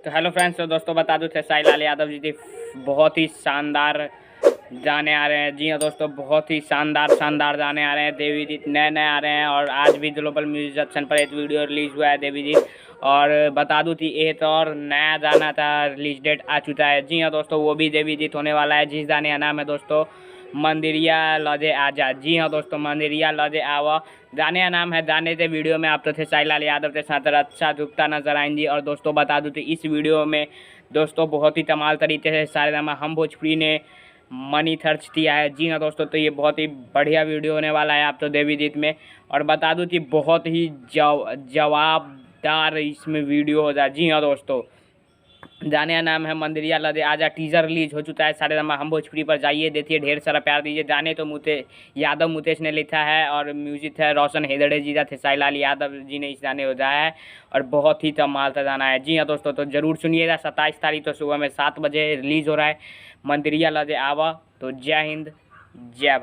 तो hello friends, तो दोस्तों बता दूं खेसारी लाल यादव जी बहुत ही शानदार गाने आ रहे हैं। जी हाँ दोस्तों, बहुत ही शानदार गाने आ रहे हैं। देवी गीत नए आ रहे हैं और आज भी ग्लोबल म्यूजिक ऑप्शन पर एक वीडियो रिलीज़ हुआ है देवी गीत। और बता दूं कि एक और नया गाना था, रिलीज डेट आ चुका है। जी हाँ दोस्तों, वो भी देवी गीत होने वाला है, जिस गाने का नाम है दोस्तों मंदिरिया लौजे आजा। जी हाँ दोस्तों, मंदिरिया लौजे आवा गाने का नाम है। गाने के वीडियो में आप तो खेसारी लाल यादव के साथ रक्षा गुप्ता नजर आएंगी। और दोस्तों बता दूं तो इस वीडियो में दोस्तों बहुत ही कमाल तरीके से सारेगामा हम भोजपुरी ने मनी खर्च किया है। जी हाँ दोस्तों, तो ये बहुत ही बढ़िया वीडियो होने वाला है आप तो देवी गीत में। और बता दूं कि बहुत ही जवाबदार इसमें वीडियो हो जाए। जी हाँ दोस्तों, गाने का नाम है मंदिरिया लदे आजा। टीजर रिलीज हो चुका है सारेगामा हम भोजपुरी पर, जाइए देखिए, ढेर सारा प्यार दीजिए। गाने तो यादव मुतेश ने लिखा है और म्यूजिक है रोशन हेदड़े जी का, खेसारी लाल यादव जी ने इस गाने को गाया है और बहुत ही कमाल का गाना है। जी हाँ दोस्तों, तो जरूर सुनिएगा। 27 तारीख तो सुबह में 7 बजे रिलीज हो रहा है मंदिरिया लदे आवा। तो जय हिंद, जय भारत।